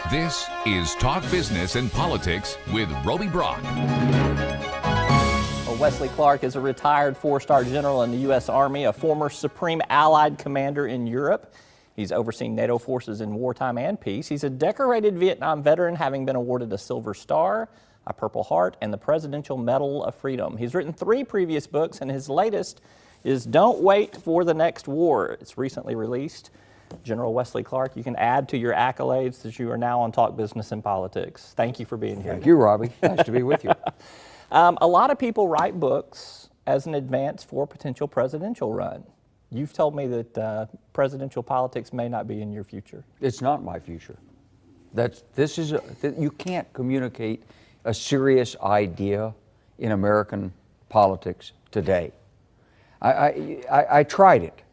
This is Talk Business and Politics with Roby Brock. Well, Wesley Clark is a retired four-star general in the U.S. Army, a former Supreme Allied Commander in Europe. He's overseen NATO forces in wartime and peace. He's a decorated Vietnam veteran, having been awarded a Silver Star, a Purple Heart, and the Presidential Medal of Freedom. He's written 3 previous books, and his latest is Don't Wait for the Next War. It's recently released. General Wesley Clark, you can add to your accolades that you are now on Talk Business and Politics. Thank you for being here. Thank you, Robbie. Nice to be with you. A lot of people write books as an advance for a potential presidential run. You've told me that presidential politics may not be in your future. It's not my future. You can't communicate a serious idea in American politics today. I tried it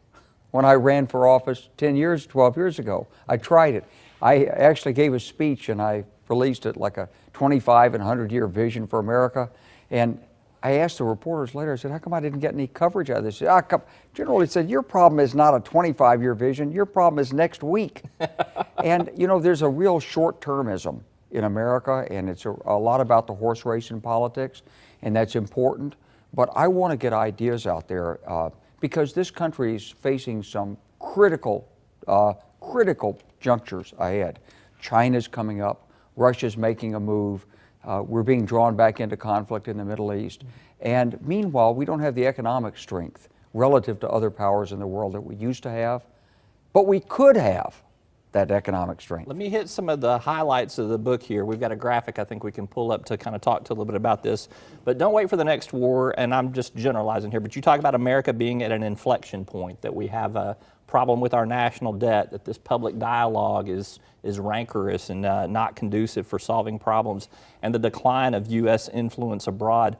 when I ran for office 12 years ago. I tried it. I actually gave a speech and I released it like a 25 and 100-year vision for America. And I asked the reporters later, I said, how come I didn't get any coverage out of this? General, he said, your problem is not a 25-year vision, your problem is next week. And you know, there's a real short-termism in America, and it's a lot about the horse race in politics, and that's important. But I want to get ideas out there because this country is facing some critical junctures ahead. China's coming up, Russia's making a move, we're being drawn back into conflict in the Middle East. And meanwhile, we don't have the economic strength relative to other powers in the world that we used to have, but we could have that economic strength. Let me hit some of the highlights of the book here. We've got a graphic I think we can pull up to kind of talk to a little bit about this. But don't wait for the next war, and I'm just generalizing here, but you talk about America being at an inflection point, that we have a problem with our national debt, that this public dialogue is rancorous and not conducive for solving problems, and the decline of U.S. influence abroad.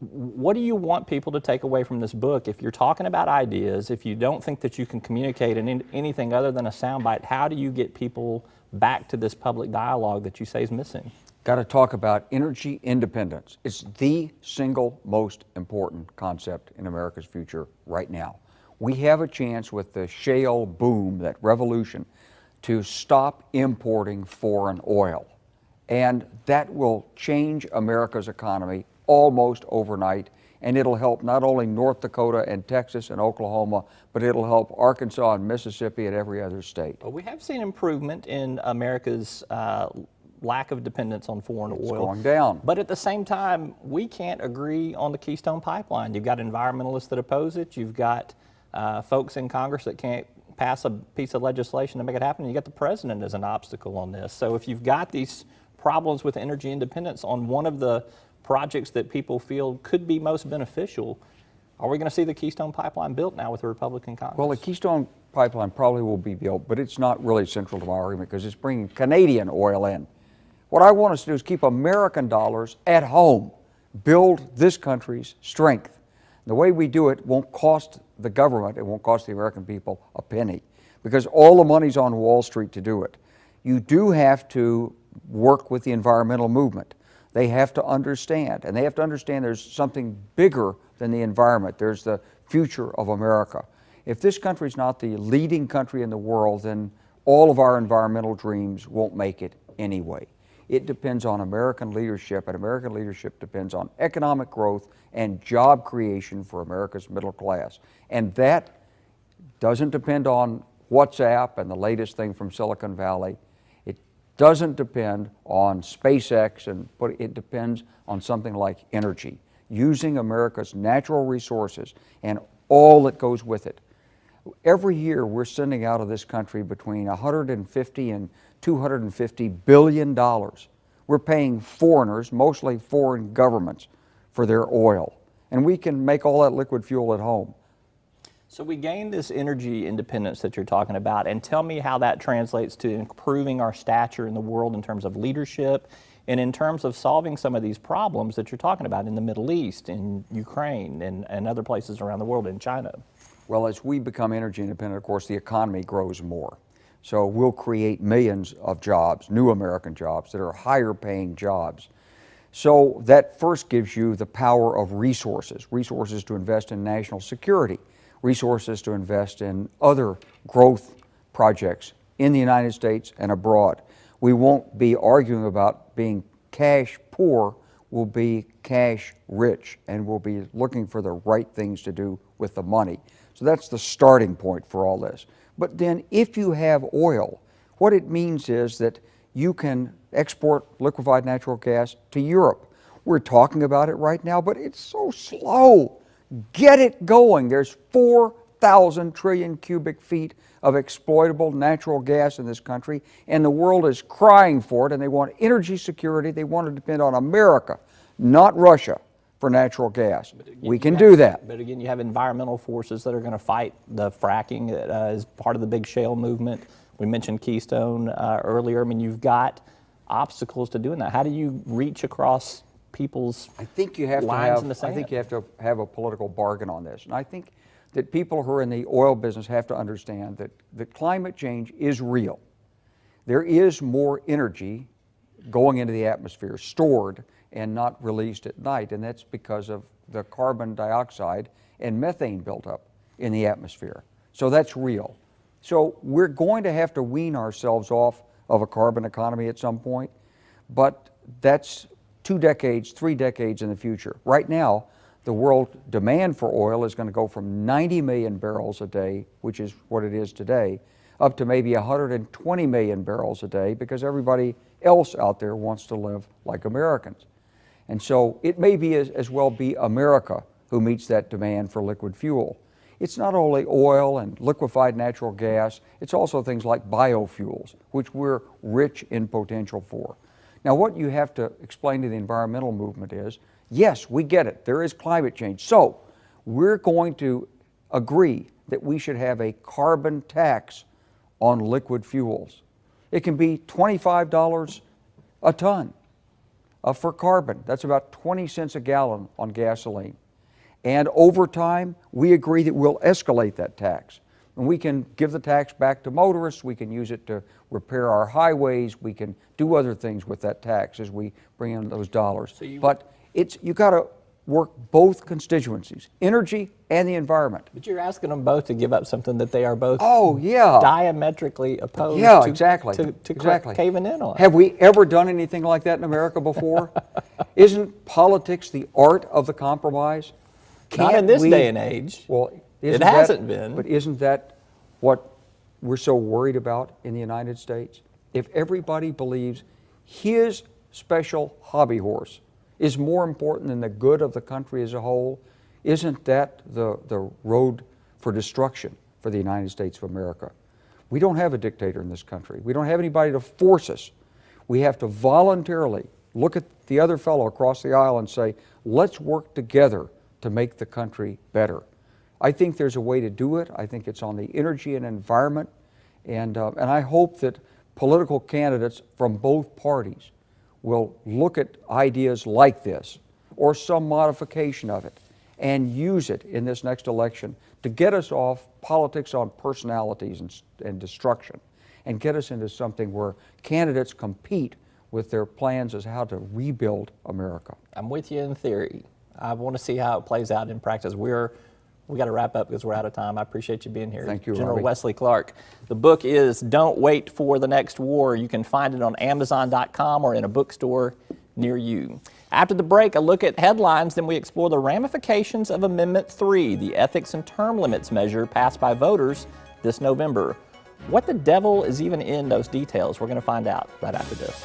What do you want people to take away from this book? If you're talking about ideas, if you don't think that you can communicate in anything other than a soundbite, how do you get people back to this public dialogue that you say is missing? Got to talk about energy independence. It's the single most important concept in America's future right now. We have a chance with the shale boom, that revolution, to stop importing foreign oil. And that will change America's economy almost overnight, and it'll help not only North Dakota and Texas and Oklahoma, but it'll help Arkansas and Mississippi and every other state. Well, we have seen improvement in America's lack of dependence on foreign oil. It's going down. But at the same time, we can't agree on the Keystone Pipeline. You've got environmentalists that oppose it. You've got folks in Congress that can't pass a piece of legislation to make it happen. You got the president as an obstacle on this. So if you've got these problems with energy independence on one of the projects that people feel could be most beneficial, are we going to see the Keystone Pipeline built now with a Republican Congress? Well, the Keystone Pipeline probably will be built, but it's not really central to my argument because it's bringing Canadian oil in. What I want us to do is keep American dollars at home, build this country's strength. The way we do it won't cost the government, it won't cost the American people a penny, because all the money's on Wall Street to do it. You do have to work with the environmental movement. They have to understand, and they have to understand there's something bigger than the environment. There's the future of America. If this country's not the leading country in the world, then all of our environmental dreams won't make it anyway. It depends on American leadership, and American leadership depends on economic growth and job creation for America's middle class. And that doesn't depend on WhatsApp and the latest thing from Silicon Valley. Doesn't depend on SpaceX, but it depends on something like energy, using America's natural resources and all that goes with it. Every year we're sending out of this country between 150 and 250 billion dollars. We're paying foreigners, mostly foreign governments, for their oil, and we can make all that liquid fuel at home. So we gained this energy independence that you're talking about, and tell me how that translates to improving our stature in the world in terms of leadership and in terms of solving some of these problems that you're talking about in the Middle East, in Ukraine, and other places around the world, in China. Well, as we become energy independent, of course, the economy grows more. So we'll create millions of jobs, new American jobs that are higher paying jobs. So that first gives you the power of resources to invest in national security, resources to invest in other growth projects in the United States and abroad. We won't be arguing about being cash poor, we'll be cash rich, and we'll be looking for the right things to do with the money. So that's the starting point for all this. But then if you have oil, what it means is that you can export liquefied natural gas to Europe. We're talking about it right now, but it's so slow. Get it going. There's 4,000 trillion cubic feet of exploitable natural gas in this country, and the world is crying for it, and they want energy security. They want to depend on America, not Russia, for natural gas. We can do that. But again, you have environmental forces that are going to fight the fracking as part of the big shale movement. We mentioned Keystone earlier. I mean, you've got obstacles to doing that. How do you reach across people's I think you have lines to in the have. sand? I think you have to have a political bargain on this, and I think that people who are in the oil business have to understand that climate change is real. There is more energy going into the atmosphere, stored and not released at night, and that's because of the carbon dioxide and methane built up in the atmosphere. So that's real. So we're going to have to wean ourselves off of a carbon economy at some point, but that's 2 decades, 3 decades in the future. Right now, the world demand for oil is going to go from 90 million barrels a day, which is what it is today, up to maybe 120 million barrels a day, because everybody else out there wants to live like Americans. And so it may be as well be America who meets that demand for liquid fuel. It's not only oil and liquefied natural gas, it's also things like biofuels, which we're rich in potential for. Now, what you have to explain to the environmental movement is, yes, we get it, there is climate change. So we're going to agree that we should have a carbon tax on liquid fuels. It can be $25 a ton for carbon. That's about 20 cents a gallon on gasoline. And over time, we agree that we'll escalate that tax. And we can give the tax back to motorists, we can use it to repair our highways, we can do other things with that tax as we bring in those dollars. So but you got to work both constituencies, energy and the environment. But you're asking them both to give up something that they are both diametrically opposed to, exactly. to exactly. caving in on. Have we ever done anything like that in America before? Isn't politics the art of the compromise? Not in this day and age. Well, it hasn't been. But isn't that what we're so worried about in the United States? If everybody believes his special hobby horse is more important than the good of the country as a whole, isn't that the road for destruction for the United States of America? We don't have a dictator in this country. We don't have anybody to force us. We have to voluntarily look at the other fellow across the aisle and say, let's work together to make the country better. I think there's a way to do it. I think it's on the energy and environment, and I hope that political candidates from both parties will look at ideas like this or some modification of it and use it in this next election to get us off politics on personalities and destruction and get us into something where candidates compete with their plans as how to rebuild America. I'm with you in theory. I want to see how it plays out in practice. We got to wrap up because we're out of time. I appreciate you being here. Thank you, General Robbie. Wesley Clark. The book is Don't Wait for the Next War. You can find it on Amazon.com or in a bookstore near you. After the break, a look at headlines, then we explore the ramifications of Amendment 3, the ethics and term limits measure passed by voters this November. What the devil is even in those details? We're going to find out right after this.